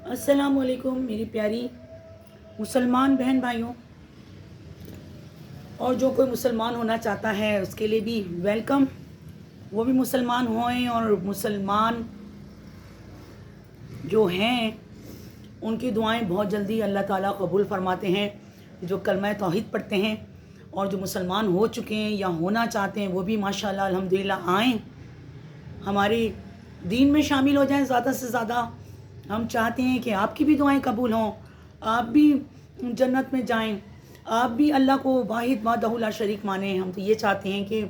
السلام علیکم میری پیاری مسلمان بہن بھائیوں، اور جو کوئی مسلمان ہونا چاہتا ہے اس کے لیے بھی ویلکم. وہ بھی مسلمان ہوئیں، اور مسلمان جو ہیں ان کی دعائیں بہت جلدی اللہ تعالیٰ قبول فرماتے ہیں. جو کلمہ توحید پڑھتے ہیں اور جو مسلمان ہو چکے ہیں یا ہونا چاہتے ہیں وہ بھی ماشاءاللہ الحمدللہ آئیں، ہماری دین میں شامل ہو جائیں زیادہ سے زیادہ. ہم چاہتے ہیں کہ آپ کی بھی دعائیں قبول ہوں، آپ بھی جنت میں جائیں، آپ بھی اللہ کو واحد وحدہ لا شریک مانیں. ہم تو یہ چاہتے ہیں کہ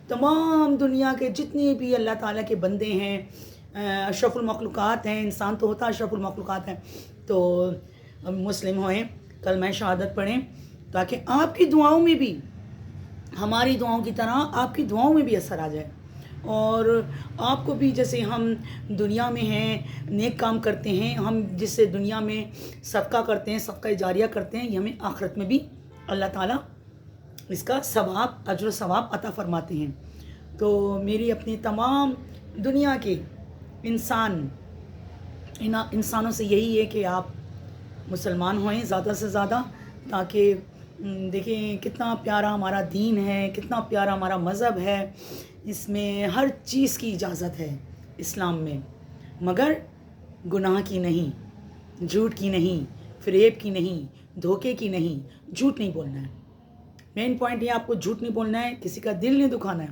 تمام دنیا کے جتنے بھی اللہ تعالیٰ کے بندے ہیں، اشرف المخلوقات ہیں، انسان تو ہوتا اشرف المخلوقات ہیں، تو مسلم ہوئیں، کلمہ شہادت پڑھیں، تاکہ آپ کی دعاؤں میں بھی ہماری دعاؤں کی طرح آپ کی دعاؤں میں بھی اثر آ جائے، اور آپ کو بھی جیسے ہم دنیا میں ہیں نیک کام کرتے ہیں، ہم جس سے دنیا میں صدقہ کرتے ہیں، صدقہ جاریہ کرتے ہیں، یہ ہمیں آخرت میں بھی اللہ تعالیٰ اس کا ثواب، اجر و ثواب عطا فرماتے ہیں. تو میری اپنی تمام دنیا کے انسانوں سے یہی ہے کہ آپ مسلمان ہوئیں زیادہ سے زیادہ، تاکہ دیکھیں کتنا پیارا ہمارا دین ہے، کتنا پیارا ہمارا مذہب ہے. اس میں ہر چیز کی اجازت ہے اسلام میں، مگر گناہ کی نہیں، جھوٹ کی نہیں، فریب کی نہیں، دھوکے کی نہیں. جھوٹ نہیں بولنا ہے، مین پوائنٹ یہ آپ کو جھوٹ نہیں بولنا ہے، کسی کا دل نہیں دکھانا ہے.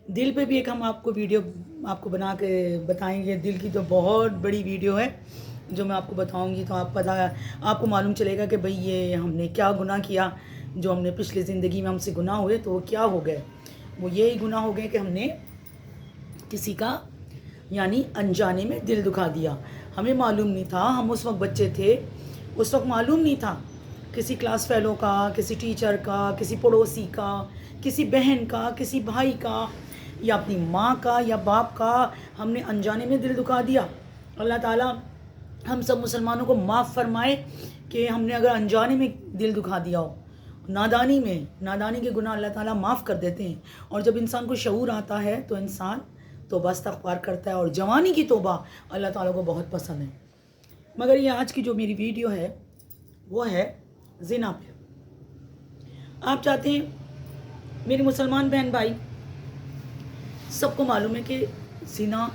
دل پہ بھی ایک ہم آپ کو ویڈیو آپ کو بنا کے بتائیں گے. دل کی تو بہت بڑی ویڈیو ہے جو میں آپ کو بتاؤں گی، تو آپ کو معلوم چلے گا کہ بھئی یہ ہم نے کیا گناہ کیا. جو ہم نے پچھلی زندگی میں ہم سے گناہ ہوئے تو وہ کیا ہو گئے. وہ یہی گناہ ہو گئے کہ ہم نے کسی کا یعنی انجانے میں دل دکھا دیا. ہمیں معلوم نہیں تھا، ہم اس وقت بچے تھے، اس وقت معلوم نہیں تھا. کسی کلاس فیلو کا، کسی ٹیچر کا، کسی پڑوسی کا، کسی بہن کا، کسی بھائی کا، یا اپنی ماں کا یا باپ کا ہم نے انجانے میں دل دکھا دیا. اللہ تعالیٰ ہم سب مسلمانوں کو معاف فرمائے کہ ہم نے اگر انجانے میں دل دکھا دیا ہو، نادانی کے گناہ اللہ تعالیٰ معاف کر دیتے ہیں. اور جب انسان کو شعور آتا ہے تو انسان توبہ استغفار کرتا ہے، اور جوانی کی توبہ اللہ تعالیٰ کو بہت پسند ہے. مگر یہ آج کی جو میری ویڈیو ہے وہ ہے زنا پہ. آپ چاہتے ہیں میری مسلمان بہن بھائی، سب کو معلوم ہے کہ زنا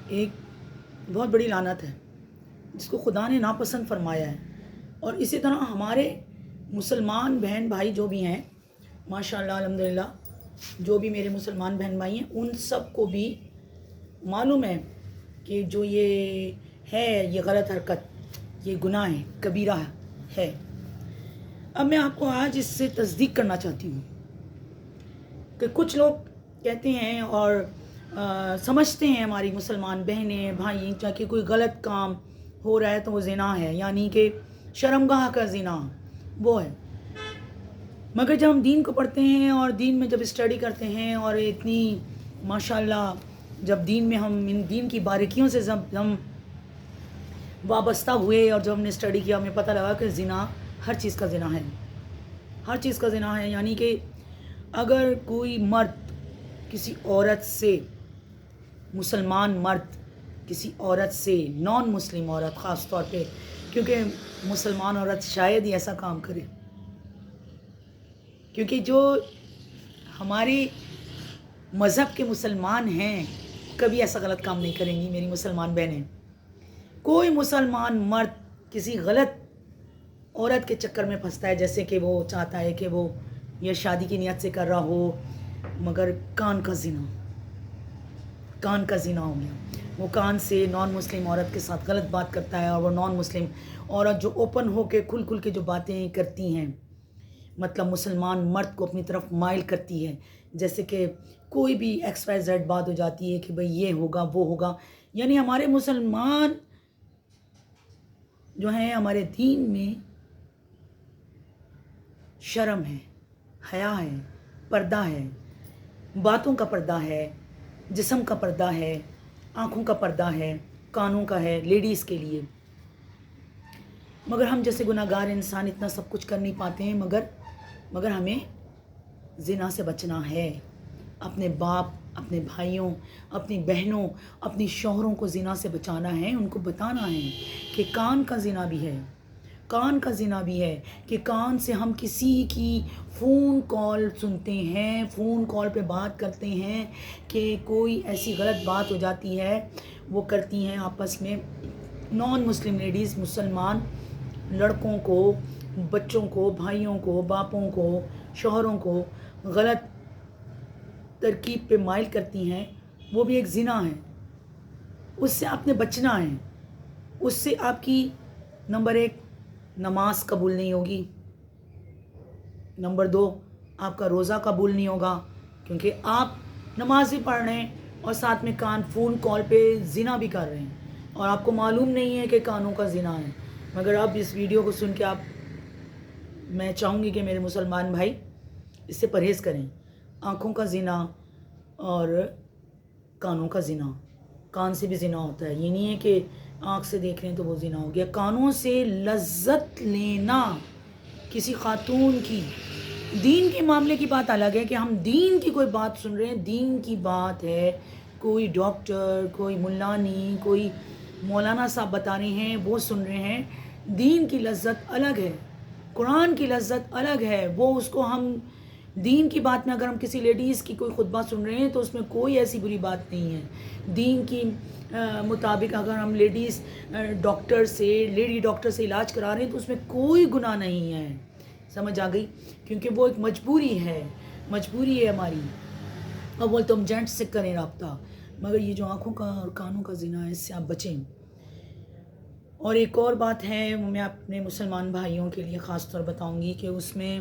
ایک بہت بڑی لعنت ہے جس کو خدا نے ناپسند فرمایا ہے. اور اسی طرح ہمارے مسلمان بہن بھائی جو بھی ہیں ماشاءاللہ الحمدللہ، جو بھی میرے مسلمان بہن بھائی ہیں ان سب کو بھی معلوم ہے کہ جو یہ ہے یہ غلط حرکت، یہ گناہ ہے، کبیرہ ہے. اب میں آپ کو آج اس سے تصدیق کرنا چاہتی ہوں کہ کچھ لوگ کہتے ہیں اور سمجھتے ہیں ہماری مسلمان بہنیں بھائی کہ کوئی غلط کام ہو رہا ہے تو وہ زنا ہے، یعنی کہ شرمگاہ کا زنا وہ ہے. مگر جب ہم دین کو پڑھتے ہیں اور دین میں جب اسٹڈی کرتے ہیں اور اتنی ماشاءاللہ جب دین میں ہم ان دین کی باریکیوں سے جب ہم وابستہ ہوئے اور جب ہم نے اسٹڈی کیا، ہمیں پتہ لگا کہ زنا ہر چیز کا زنا ہے، ہر چیز کا زنا ہے. یعنی کہ اگر کوئی مرد کسی عورت سے، مسلمان مرد کسی عورت سے، نان مسلم عورت خاص طور پہ، کیونکہ مسلمان عورت شاید ہی ایسا کام کرے، کیونکہ جو ہمارے مذہب کے مسلمان ہیں کبھی ایسا غلط کام نہیں کریں گی. میری مسلمان بہنیں، کوئی مسلمان مرد کسی غلط عورت کے چکر میں پھنستا ہے، جیسے کہ وہ چاہتا ہے کہ وہ یہ شادی کی نیت سے کر رہا ہو، مگر کان کا زنا ہو گیا. وہ کان سے نان مسلم عورت کے ساتھ غلط بات کرتا ہے، اور وہ نان مسلم عورت جو اوپن ہو کے کھل کے جو باتیں کرتی ہیں، مطلب مسلمان مرد کو اپنی طرف مائل کرتی ہے، جیسے کہ کوئی بھی ایکس وائی زیڈ بات ہو جاتی ہے کہ بھئی یہ ہوگا وہ ہوگا. یعنی ہمارے مسلمان جو ہیں ہمارے دین میں شرم ہے، حیا ہے، پردہ ہے، باتوں کا پردہ ہے، جسم کا پردہ ہے، آنکھوں کا پردہ ہے، کانوں کا ہے لیڈیز کے لیے. مگر ہم جیسے گناہ گار انسان اتنا سب کچھ کر نہیں پاتے ہیں، مگر ہمیں زنا سے بچنا ہے. اپنے باپ اپنے بھائیوں، اپنی بہنوں، اپنی شوہروں کو زنا سے بچانا ہے، ان کو بتانا ہے کہ کان کا زنا بھی ہے، کان کا زنا بھی ہے، کہ کان سے ہم کسی کی فون کال سنتے ہیں، فون کال پہ بات کرتے ہیں، کہ کوئی ایسی غلط بات ہو جاتی ہے، وہ کرتی ہیں آپس میں نان مسلم لیڈیز، مسلمان لڑکوں کو، بچوں کو، بھائیوں کو، باپوں کو، شوہروں کو غلط ترکیب پہ مائل کرتی ہیں، وہ بھی ایک زنا ہے۔ اس سے آپ نے بچنا ہے، اس سے آپ کی نمبر 1 نماز قبول نہیں ہوگی، نمبر 2 آپ کا روزہ قبول نہیں ہوگا، کیونکہ آپ نماز بھی پڑھ رہے ہیں اور ساتھ میں فون کال پہ زنا بھی کر رہے ہیں، اور آپ کو معلوم نہیں ہے کہ کانوں کا زنا ہے۔ مگر اب اس ویڈیو کو سن کے میں چاہوں گی کہ میرے مسلمان بھائی اس سے پرہیز کریں۔ آنکھوں کا زنا اور کانوں کا زنا، کان سے بھی زنا ہوتا ہے، یہ نہیں ہے کہ آنکھ سے دیکھ رہے ہیں تو وہ زنا ہو گیا۔ کانوں سے لذت لینا کسی خاتون کی، دین کے معاملے کی بات الگ ہے، کہ ہم دین کی کوئی بات سن رہے ہیں، دین کی بات ہے، کوئی ڈاکٹر، کوئی ملانی، کوئی مولانا صاحب بتا رہے ہیں، وہ سن رہے ہیں۔ دین کی لذت الگ ہے، قرآن کی لذت الگ ہے، وہ اس کو ہم دین کی بات میں اگر ہم کسی لیڈیز کی کوئی خطبہ سن رہے ہیں تو اس میں کوئی ایسی بری بات نہیں ہے۔ دین کی مطابق اگر ہم لیڈی ڈاکٹر سے علاج کرا رہے ہیں تو اس میں کوئی گناہ نہیں ہے، سمجھ آ گئی؟ کیونکہ وہ ایک مجبوری ہے ہماری۔ اور بولے تو ہم جینٹس سے کریں رابطہ، مگر یہ جو آنکھوں کا اور کانوں کا زنا ہے، اس سے آپ بچیں۔ اور ایک اور بات ہے، وہ میں اپنے مسلمان بھائیوں کے لیے خاص طور بتاؤں گی، کہ اس میں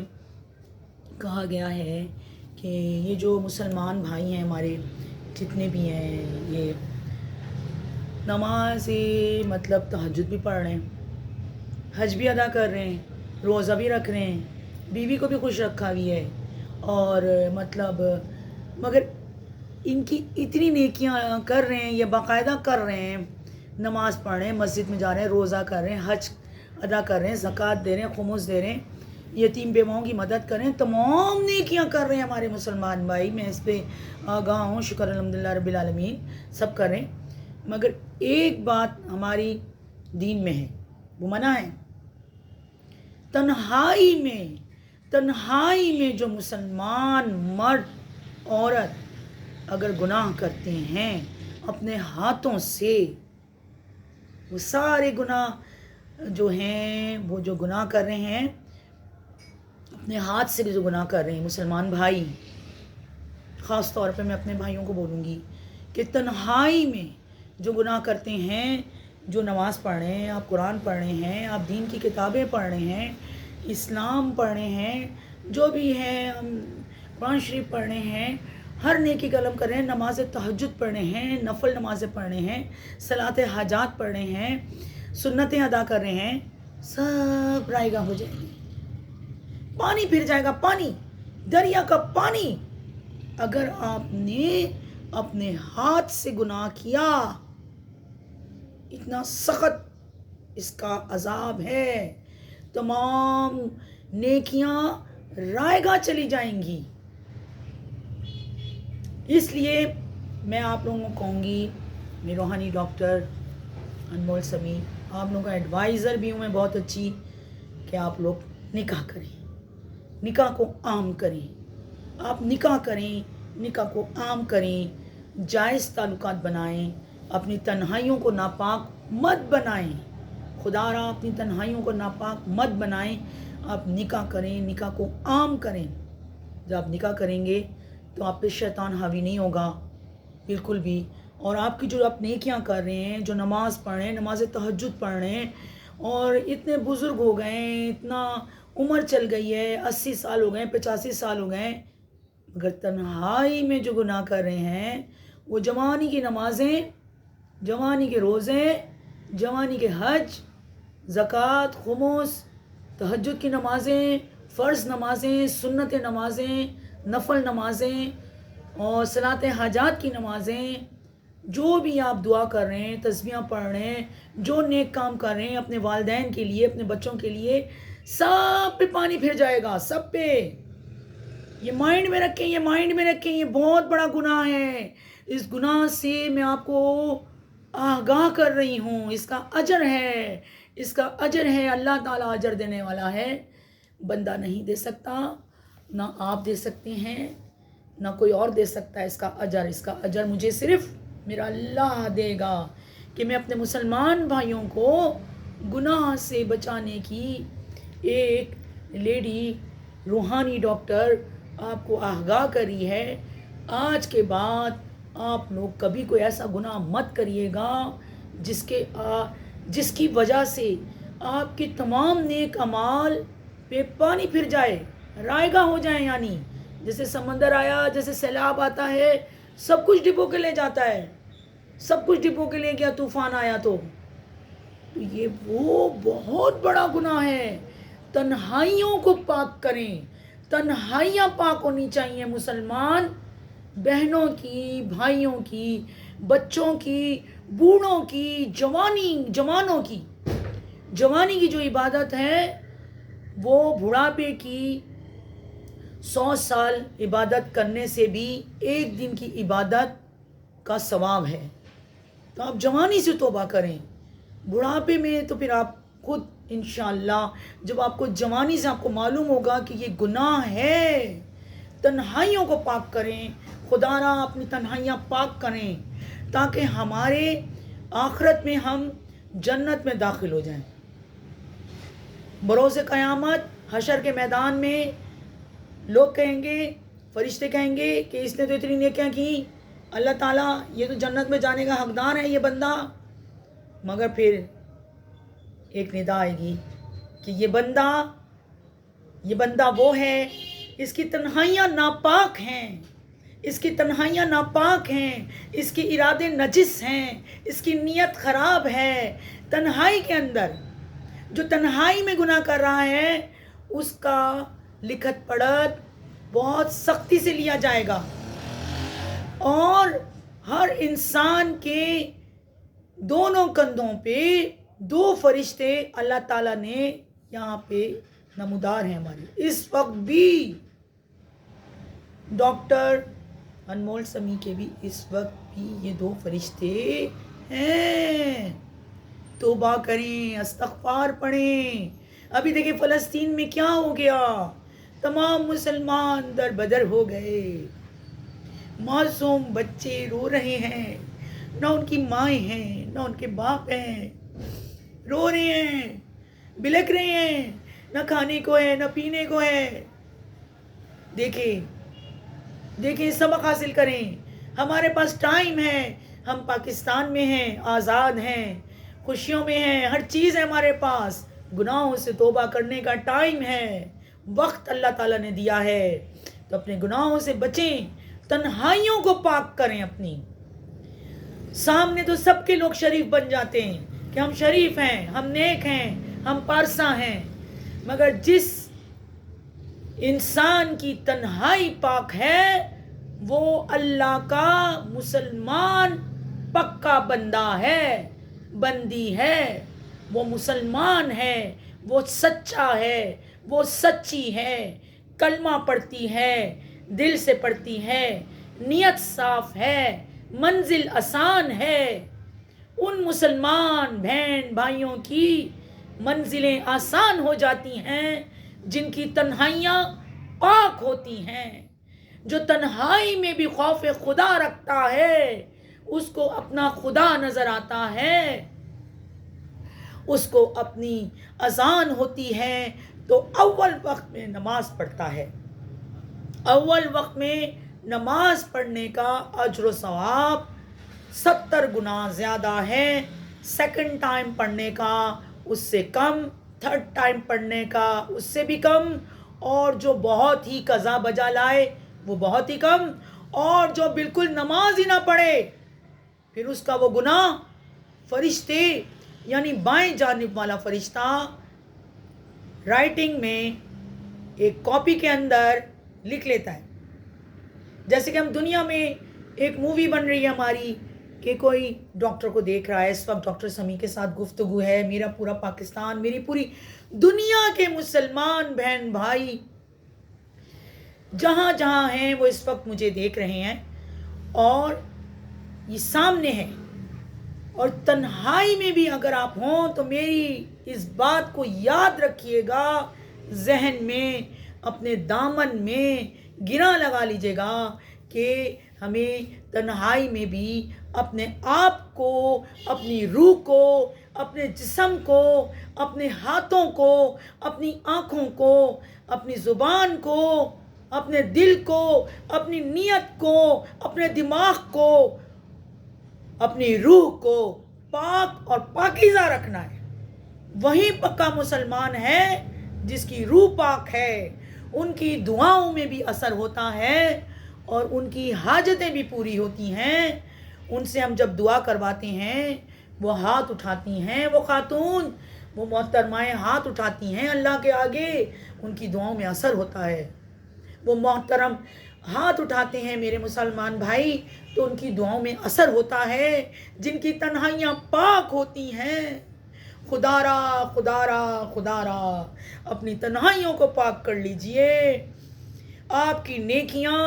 کہا گیا ہے کہ یہ جو مسلمان بھائی ہیں ہمارے جتنے بھی ہیں، یہ نماز مطلب تہجد بھی پڑھ رہے ہیں، حج بھی ادا کر رہے ہیں، روزہ بھی رکھ رہے ہیں، بیوی کو بھی خوش رکھا بھی ہے، اور مطلب مگر ان کی اتنی نیکیاں کر رہے ہیں، یہ باقاعدہ کر رہے ہیں، نماز پڑھ رہے ہیں، مسجد میں جا رہے ہیں، روزہ کر رہے ہیں، حج ادا کر رہے ہیں، زکوٰۃ دے رہے ہیں، خمس دے رہے ہیں، یتیم بیواؤں کی مدد کریں، تمام نیکیاں کر رہے ہیں ہمارے مسلمان بھائی، میں اس پہ آگاہ ہوں، شکر الحمدللہ رب العالمین، سب کر رہے ہیں۔ مگر ایک بات ہماری دین میں ہے، وہ منع ہے، تنہائی میں جو مسلمان مرد عورت اگر گناہ کرتے ہیں اپنے ہاتھوں سے، وہ سارے گناہ جو ہیں، وہ جو گناہ کر رہے ہیں اپنے ہاتھ سے بھی جو گناہ کر رہے ہیں مسلمان بھائی، خاص طور پہ میں اپنے بھائیوں کو بولوں گی کہ تنہائی میں جو گناہ کرتے ہیں، جو نماز پڑھ رہے ہیں، آپ قرآن پڑھ رہے ہیں، آپ دین کی کتابیں پڑھ رہے ہیں، اسلام پڑھ رہے ہیں، جو بھی ہے، قرآن شریف پڑھ رہے ہیں، ہر نیکی کا علم کر رہے ہیں، نماز تہجد پڑھ رہے ہیں، نفل نمازیں پڑھ رہے ہیں، صلاۃ حاجات پڑھ رہے ہیں، سنتیں ادا کر رہے ہیں، سب رائے گاہ ہو جائیں گے، پانی پھر جائے گا، پانی، دریا کا پانی۔ اگر آپ نے اپنے ہاتھ سے گناہ کیا، اتنا سخت اس کا عذاب ہے، تمام نیکیاں رائے گاہ چلی جائیں گی۔ اس لیے میں آپ لوگوں کو کہوں گی، میں روحانی ڈاکٹر انمول سمیع، آپ لوگوں کا ایڈوائزر بھی ہوں میں بہت اچھی، کہ آپ لوگ نکاح کریں، نکاح کو عام کریں، آپ نکاح کریں، نکاح کو عام کریں، جائز تعلقات بنائیں، اپنی تنہائیوں کو ناپاک مت بنائیں، خدا را اپنی تنہائیوں کو ناپاک مت بنائیں، آپ نکاح کریں، نکاح کو عام کریں۔ جب آپ نکاح کریں گے تو آپ پہ شیطان حاوی نہیں ہوگا بالکل بھی، اور آپ کی جو آپ نیکیاں کر رہے ہیں، جو نماز پڑھ رہے ہیں، نماز تہجد پڑھ رہے ہیں، اور اتنے بزرگ ہو گئے ہیں، اتنا عمر چل گئی ہے، 80 سال ہو گئے، 85 سال ہو گئے، مگر تنہائی میں جو گناہ کر رہے ہیں، وہ جوانی کی نمازیں، جوانی کے روزے، جوانی کے حج، زکوٰۃ، خمس، تہجد کی نمازیں، فرض نمازیں، سنت نمازیں، نفل نمازیں، اور صلاۃ حاجات کی نمازیں، جو بھی آپ دعا کر رہے ہیں، تسبیحاں پڑھ رہے ہیں، جو نیک کام کر رہے ہیں اپنے والدین کے لیے، اپنے بچوں کے لیے، سب پہ پانی پھر جائے گا، سب پہ۔ یہ مائنڈ میں رکھیں، یہ مائنڈ میں رکھیں، یہ بہت بڑا گناہ ہے. اس گناہ سے میں آپ کو آگاہ کر رہی ہوں. اس کا اجر ہے، اس کا اجر ہے. اللہ تعالیٰ اجر دینے والا ہے. بندہ نہیں دے سکتا، نہ آپ دے سکتے ہیں، نہ کوئی اور دے سکتا ہے اس کا اجر. اس کا اجر مجھے صرف میرا اللہ دے گا کہ میں اپنے مسلمان بھائیوں کو گناہ سے بچانے کی ایک لیڈی روحانی ڈاکٹر آپ کو آگاہ کری ہے. آج کے بعد آپ لوگ کبھی کوئی ایسا گناہ مت کریے گا جس کی وجہ سے آپ کے تمام نیک اعمال پہ پانی پھر جائے، رائے گاہ ہو جائیں. یعنی جیسے سمندر آیا، جیسے سیلاب آتا ہے، سب کچھ ڈبو کے لے جاتا ہے، سب کچھ ڈبو کے لے گیا. طوفان آیا تو یہ وہ بہت بڑا گناہ ہے. تنہائیوں کو پاک کریں، تنہائیاں پاک ہونی چاہیے. مسلمان بہنوں کی، بھائیوں کی، بچوں کی، بوڑھوں کی، جوانوں کی جوانی کی جو عبادت ہے وہ بڑھاپے کی 100 سال عبادت کرنے سے بھی ایک دن کی عبادت کا ثواب ہے. تو آپ جوانی سے توبہ کریں. بڑھاپے میں تو پھر آپ خود انشاءاللہ جب آپ کو جوانی سے آپ کو معلوم ہوگا کہ یہ گناہ ہے. تنہائیوں کو پاک کریں. خدا را اپنی تنہائیاں پاک کریں تاکہ ہمارے آخرت میں ہم جنت میں داخل ہو جائیں. بروز قیامت حشر کے میدان میں لوگ کہیں گے، فرشتے کہیں گے کہ اس نے تو اتنی نیکیاں کی، اللہ تعالیٰ یہ تو جنت میں جانے کا حقدار ہے یہ بندہ. مگر پھر ایک ندا آئے گی کہ یہ بندہ وہ ہے، اس کی تنہائیاں ناپاک ہیں، اس کی تنہائیاں ناپاک ہیں، اس کے ارادے نجس ہیں، اس کی نیت خراب ہے. تنہائی کے اندر جو تنہائی میں گناہ کر رہا ہے اس کا لکھت پڑھت بہت سختی سے لیا جائے گا. اور ہر انسان کے دونوں کندھوں پہ 2 فرشتے اللہ تعالیٰ نے یہاں پہ نمودار ہیں ہماری. اس وقت بھی ڈاکٹر انمول سمیع کے بھی اس وقت بھی یہ 2 فرشتے ہیں. توبہ کریں، استغفار پڑھیں. ابھی دیکھیں فلسطین میں کیا ہو گیا، تمام مسلمان در بدر ہو گئے. معصوم بچے رو رہے ہیں، نہ ان کی مائیں ہیں نہ ان کے باپ ہیں، رو رہے ہیں، بلک رہے ہیں، نہ کھانے کو ہے نہ پینے کو ہے. دیکھیں سبق حاصل کریں. ہمارے پاس ٹائم ہے، ہم پاکستان میں ہیں، آزاد ہیں، خوشیوں میں ہیں، ہر چیز ہے ہمارے پاس. گناہوں سے توبہ کرنے کا ٹائم ہے، وقت اللہ تعالیٰ نے دیا ہے. تو اپنے گناہوں سے بچیں، تنہائیوں کو پاک کریں. اپنی سامنے تو سب کے لوگ شریف بن جاتے ہیں کہ ہم شریف ہیں، ہم نیک ہیں، ہم پارسا ہیں. مگر جس انسان کی تنہائی پاک ہے وہ اللہ کا مسلمان پکا بندہ ہے، بندی ہے. وہ مسلمان ہے، وہ سچا ہے، وہ سچی ہے، کلمہ پڑھتی ہے، دل سے پڑھتی ہے، نیت صاف ہے، منزل آسان ہے. ان مسلمان بہن بھائیوں کی منزلیں آسان ہو جاتی ہیں جن کی تنہائیاں پاک ہوتی ہیں. جو تنہائی میں بھی خوف خدا رکھتا ہے اس کو اپنا خدا نظر آتا ہے. اس کو اپنی اذان ہوتی ہے تو اول وقت میں نماز پڑھتا ہے. اول وقت میں نماز پڑھنے کا اجر و ثواب 70 گنا زیادہ ہے. سیکنڈ ٹائم پڑھنے کا اس سے کم، تھرڈ ٹائم پڑھنے کا اس سے بھی کم، اور جو بہت ہی قضا بجا لائے وہ بہت ہی کم، اور جو بالکل نماز ہی نہ پڑھے پھر اس کا وہ گناہ فرشتے یعنی بائیں جانب والا فرشتہ رائٹنگ میں ایک کاپی کے اندر لکھ لیتا ہے. جیسے کہ ہم دنیا میں ایک مووی بن رہی ہے ہماری کہ کوئی ڈاکٹر کو دیکھ رہا ہے. اس وقت ڈاکٹر سمیع کے ساتھ گفتگو ہے. میرا پورا پاکستان، میری پوری دنیا کے مسلمان بہن بھائی جہاں جہاں ہیں وہ اس وقت مجھے دیکھ رہے ہیں اور یہ سامنے ہے. اور تنہائی میں بھی اگر آپ ہوں تو میری اس بات کو یاد رکھیے گا، ذہن میں اپنے دامن میں گرا لگا لیجیے گا کہ ہمیں تنہائی میں بھی اپنے آپ کو، اپنی روح کو، اپنے جسم کو، اپنے ہاتھوں کو، اپنی آنکھوں کو، اپنی زبان کو، اپنے دل کو، اپنی نیت کو، اپنے دماغ کو، اپنی روح کو پاک اور پاکیزہ رکھنا ہے. وہی پکا مسلمان ہے جس کی روح پاک ہے. ان کی دعاؤں میں بھی اثر ہوتا ہے اور ان کی حاجتیں بھی پوری ہوتی ہیں. ان سے ہم جب دعا کرواتے ہیں وہ ہاتھ اٹھاتی ہیں، وہ خاتون، وہ محترمائیں ہاتھ اٹھاتی ہیں اللہ کے آگے، ان کی دعاؤں میں اثر ہوتا ہے. وہ محترم ہاتھ اٹھاتے ہیں میرے مسلمان بھائی تو ان کی دعاؤں میں اثر ہوتا ہے. جن کی تنہائیاں پاک ہوتی ہیں، خدا را خدا را خدا را اپنی تنہائیوں کو پاک کر لیجئے. آپ کی نیکیاں،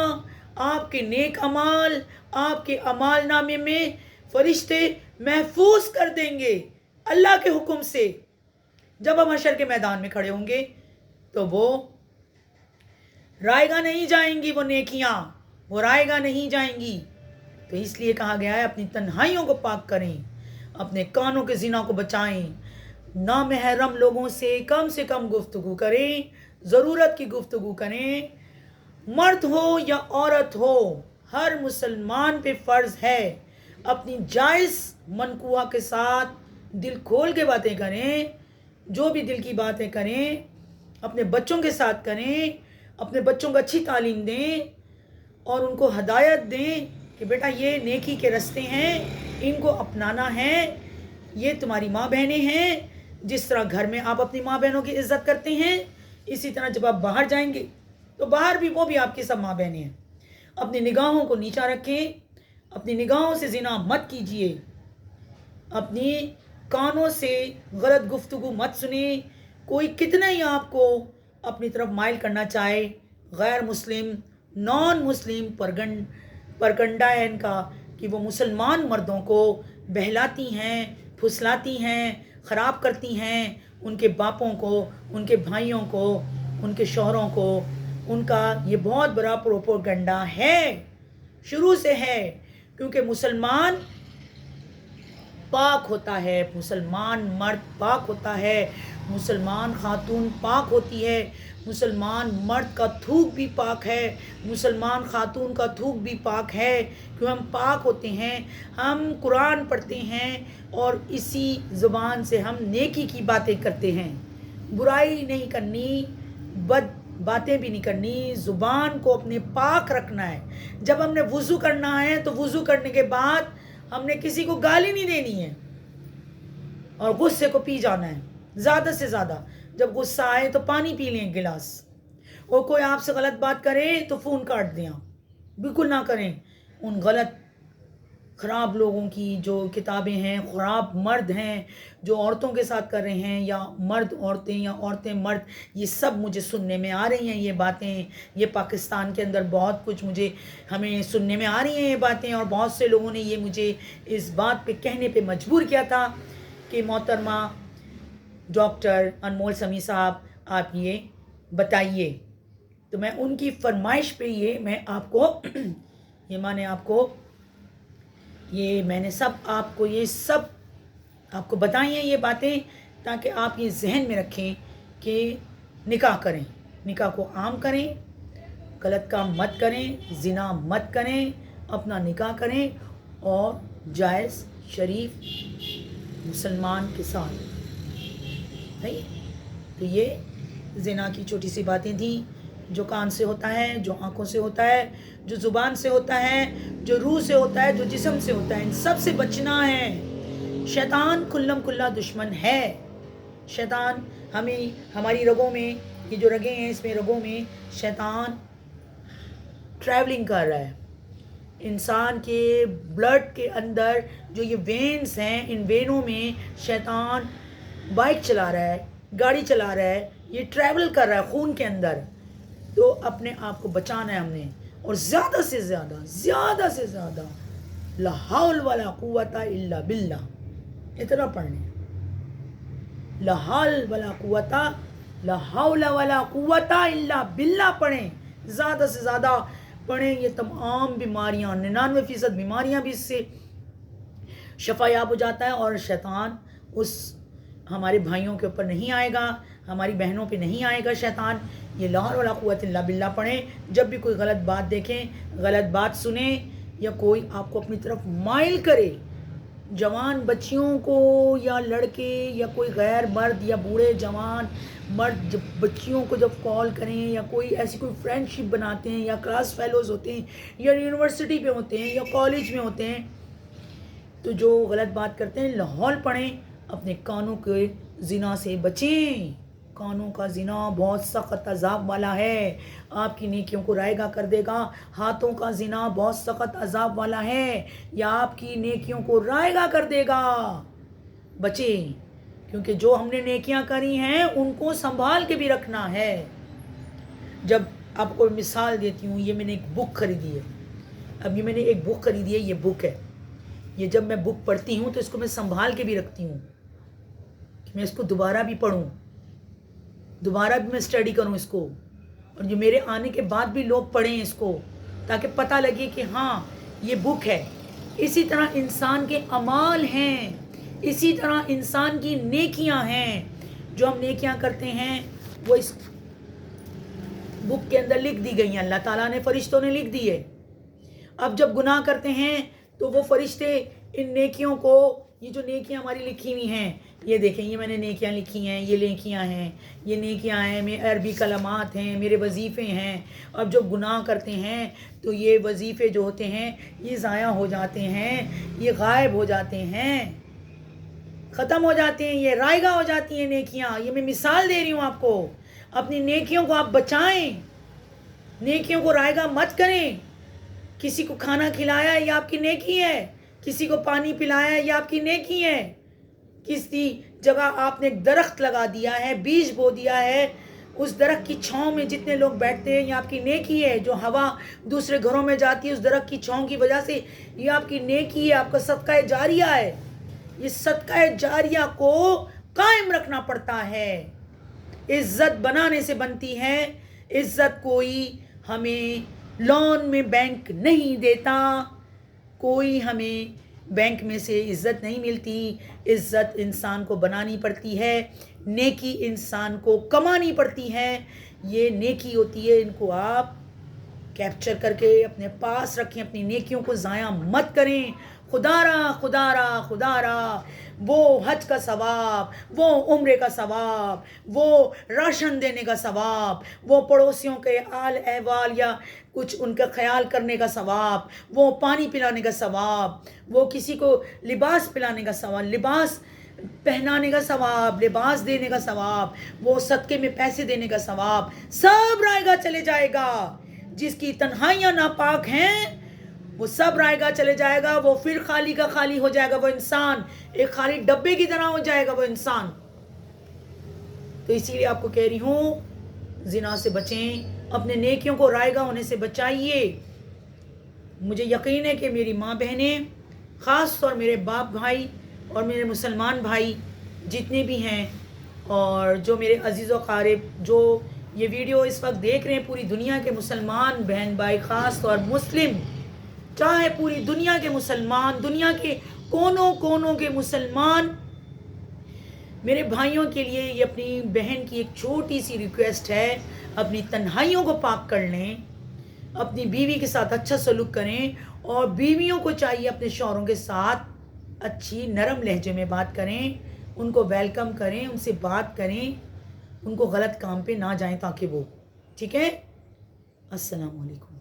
آپ کے نیک اعمال، آپ کے اعمال نامے میں فرشتے محفوظ کر دیں گے اللہ کے حکم سے. جب ہم حشر کے میدان میں کھڑے ہوں گے تو وہ رائے گاہ نہیں جائیں گی، وہ نیکیاں وہ رائے گاہ نہیں جائیں گی. تو اس لیے کہا گیا ہے اپنی تنہائیوں کو پاک کریں، اپنے کانوں کے زنا کو بچائیں، نامحرم لوگوں سے کم گفتگو کریں، ضرورت کی گفتگو کریں. مرد ہو یا عورت ہو، ہر مسلمان پہ فرض ہے اپنی جائز منقوہ کے ساتھ دل کھول کے باتیں کریں. جو بھی دل کی باتیں کریں اپنے بچوں کے ساتھ کریں، اپنے بچوں کو اچھی تعلیم دیں اور ان کو ہدایت دیں کہ بیٹا یہ نیکی کے راستے ہیں، ان کو اپنانا ہے. یہ تمہاری ماں بہنیں ہیں، جس طرح گھر میں آپ اپنی ماں بہنوں کی عزت کرتے ہیں اسی طرح جب آپ باہر جائیں گے تو باہر بھی وہ بھی آپ کی سب ماں بہنیں ہیں. اپنی نگاہوں کو نیچا رکھیں، اپنی نگاہوں سے زنا مت کیجیے، اپنی کانوں سے غلط گفتگو مت سنیں. کوئی کتنا ہی آپ کو اپنی طرف مائل کرنا چاہے، غیر مسلم، نان مسلم پرگنڈا ہے ان کا کہ وہ مسلمان مردوں کو بہلاتی ہیں، پھسلاتی ہیں، خراب کرتی ہیں، ان کے باپوں کو، ان کے بھائیوں کو، ان کے شوہروں کو. ان کا یہ بہت بڑا پروپوگنڈا ہے، شروع سے ہے. کیونکہ مسلمان پاک ہوتا ہے، مسلمان مرد پاک ہوتا ہے، مسلمان خاتون پاک ہوتی ہے، مسلمان مرد کا تھوک بھی پاک ہے، مسلمان خاتون کا تھوک بھی پاک ہے. کیوں ہم پاک ہوتے ہیں، ہم قرآن پڑھتے ہیں اور اسی زبان سے ہم نیکی کی باتیں کرتے ہیں. برائی نہیں کرنی، بد باتیں بھی نہیں کرنی، زبان کو اپنے پاک رکھنا ہے. جب ہم نے وضو کرنا ہے تو وضو کرنے کے بعد ہم نے کسی کو گالی نہیں دینی ہے اور غصے کو پی جانا ہے زیادہ سے زیادہ. جب غصہ آئے تو پانی پی لیں ایک گلاس، اور کوئی آپ سے غلط بات کرے تو فون کاٹ دیں. بالکل نہ کریں. ان غلط خراب لوگوں کی جو کتابیں ہیں، خراب مرد ہیں جو عورتوں کے ساتھ کر رہے ہیں، یا مرد عورتیں یا عورتیں مرد، یہ سب مجھے سننے میں آ رہی ہیں یہ باتیں. یہ پاکستان کے اندر بہت کچھ ہمیں سننے میں آ رہی ہیں یہ باتیں، اور بہت سے لوگوں نے یہ مجھے اس بات پہ کہنے پہ مجبور کیا تھا کہ محترمہ ڈاکٹر انمول سمیع صاحب آپ یہ بتائیے. تو میں ان کی فرمائش پہ میں آپ کو میں نے سب آپ کو یہ سب آپ کو بتائی ہیں یہ باتیں، تاکہ آپ یہ ذہن میں رکھیں کہ نکاح کریں، نکاح کو عام کریں، غلط کام مت کریں، زنا مت کریں، اپنا نکاح کریں اور جائز شریف مسلمان کے ساتھ. نہیں تو یہ زنا کی چھوٹی سی باتیں تھیں. جو کان سے ہوتا ہے، جو آنکھوں سے ہوتا ہے، جو زبان سے ہوتا ہے، جو روح سے ہوتا ہے، جو جسم سے ہوتا ہے، ان سب سے بچنا ہے. شیطان کھلم کھلا دشمن ہے. شیطان ہماری رگوں میں، یہ جو رگیں ہیں اس میں رگوں میں شیطان ٹریولنگ کر رہا ہے. انسان کے بلڈ کے اندر جو یہ وینز ہیں، ان وینوں میں شیطان بائک چلا رہا ہے، گاڑی چلا رہا ہے، یہ ٹریول کر رہا ہے خون کے اندر. تو اپنے آپ کو بچانا ہے ہم نے، اور زیادہ سے زیادہ لا حول ولا قوت الا باللہ اتنا پڑھنے، لا حول ولا قوت الا باللہ پڑھیں، زیادہ سے زیادہ پڑھیں. یہ تمام بیماریاں 99% بیماریاں بھی اس سے شفا یاب ہو جاتا ہے، اور شیطان اس ہمارے بھائیوں کے اوپر نہیں آئے گا، ہماری بہنوں پہ نہیں آئے گا شیطان. یہ لا حول ولا قوت الا باللہ پڑھیں. جب بھی کوئی غلط بات دیکھیں، غلط بات سنیں، یا کوئی آپ کو اپنی طرف مائل کرے، جوان بچیوں کو یا لڑکے یا کوئی غیر مرد یا بوڑھے جوان مرد جب بچیوں کو جب کال کریں، یا کوئی ایسی کوئی فرینڈ شپ بناتے ہیں، یا کلاس فیلوز ہوتے ہیں، یا یونیورسٹی پہ ہوتے ہیں، یا کالج میں ہوتے ہیں، تو جو غلط بات کرتے ہیں لاہور پڑھیں، اپنے کانوں کے زنا سے بچیں. کانوں کا زنا بہت سخت عذاب والا ہے، آپ کی نیکیوں کو رائے گا کر دے گا. ہاتھوں کا زنا بہت سخت عذاب والا ہے، یا آپ کی نیکیوں کو رائے گا کر دے گا. بچیں، کیونکہ جو ہم نے نیکیاں کری ہیں ان کو سنبھال کے بھی رکھنا ہے. جب آپ کو مثال دیتی ہوں، یہ میں نے ایک بک خریدی ہے، اب یہ میں نے ایک بک خریدی ہے، یہ بک ہے، یہ جب میں بک پڑھتی ہوں تو اس کو میں سنبھال کے بھی رکھتی ہوں کہ میں اس کو دوبارہ بھی پڑھوں، دوبارہ بھی میں اسٹڈی کروں اس کو، اور جو میرے آنے کے بعد بھی لوگ پڑھیں اس کو، تاکہ پتہ لگے کہ ہاں یہ بک ہے. اسی طرح انسان کے اعمال ہیں، اسی طرح انسان کی نیکیاں ہیں. جو ہم نیکیاں کرتے ہیں وہ اس بک کے اندر لکھ دی گئی ہیں، اللہ تعالیٰ نے، فرشتوں نے لکھ دی ہے. اب جب گناہ کرتے ہیں تو وہ فرشتے ان نیکیوں کو، یہ جو نیکیاں ہماری لکھی ہوئی ہیں، یہ دیکھیں، یہ میں نے نیکیاں لکھی ہیں، یہ نیکیاں ہیں، یہ نیکیاں ہیں، میرے عربی کلمات ہیں، میرے وظیفے ہیں. اب جب گناہ کرتے ہیں تو یہ وظیفے جو ہوتے ہیں یہ ضائع ہو جاتے ہیں، یہ غائب ہو جاتے ہیں، ختم ہو جاتے ہیں، یہ رائگاں ہو جاتی ہیں نیکیاں. یہ میں مثال دے رہی ہوں آپ کو. اپنی نیکیوں کو آپ بچائیں، نیکیوں کو رائگاں مت کریں. کسی کو کھانا کھلایا یہ آپ کی نیکی ہے، کسی کو پانی پلایا یہ آپ کی نیکی ہے. کسی جگہ آپ نے ایک درخت لگا دیا ہے، بیج بو دیا ہے، اس درخت کی چھاؤں میں جتنے لوگ بیٹھتے ہیں یہ آپ کی نیکی ہے. جو ہوا دوسرے گھروں میں جاتی ہے اس درخت کی چھاؤں کی وجہ سے، یہ آپ کی نیکی ہے، آپ کا صدقہ جاریہ ہے. یہ صدقہ جاریہ کو قائم رکھنا پڑتا ہے. عزت بنانے سے بنتی ہے. عزت کوئی ہمیں لون میں بینک نہیں دیتا، کوئی ہمیں بینک میں سے عزت نہیں ملتی. عزت انسان کو بنانی پڑتی ہے، نیکی انسان کو کمانی پڑتی ہے. یہ نیکی ہوتی ہے، ان کو آپ کیپچر کر کے اپنے پاس رکھیں، اپنی نیکیوں کو ضائع مت کریں. خدا را وہ حج کا ثواب، وہ عمرے کا ثواب، وہ راشن دینے کا ثواب، وہ پڑوسیوں کے حال احوال یا کچھ ان کا خیال کرنے کا ثواب، وہ پانی پلانے کا ثواب، وہ کسی کو لباس پلانے کا ثواب، لباس پہنانے کا ثواب، لباس دینے کا ثواب، وہ صدقے میں پیسے دینے کا ثواب، سب رائے گا چلے جائے گا. جس کی تنہائیاں ناپاک ہیں وہ سب رائے گا چلے جائے گا. وہ پھر خالی کا خالی ہو جائے گا. وہ انسان ایک خالی ڈبے کی طرح ہو جائے گا وہ انسان. تو اسی لیے آپ کو کہہ رہی ہوں، زنا سے بچیں، اپنے نیکیوں کو رائے گا ہونے سے بچائیے. مجھے یقین ہے کہ میری ماں بہنیں، خاص طور میرے باپ بھائی اور میرے مسلمان بھائی جتنے بھی ہیں، اور جو میرے عزیز و قارب جو یہ ویڈیو اس وقت دیکھ رہے ہیں، پوری دنیا کے مسلمان بہن بھائی، خاص طور مسلم، چاہے پوری دنیا کے مسلمان، دنیا کے کونوں کونوں کے مسلمان، میرے بھائیوں کے لیے یہ اپنی بہن کی ایک چھوٹی سی ریکویسٹ ہے، اپنی تنہائیوں کو پاک کر لیں، اپنی بیوی کے ساتھ اچھا سلوک کریں، اور بیویوں کو چاہیے اپنے شوہروں کے ساتھ اچھی نرم لہجے میں بات کریں، ان کو ویلکم کریں، ان سے بات کریں، ان کو غلط کام پہ نہ جائیں تاکہ وہ ٹھیک ہے. السلام علیکم.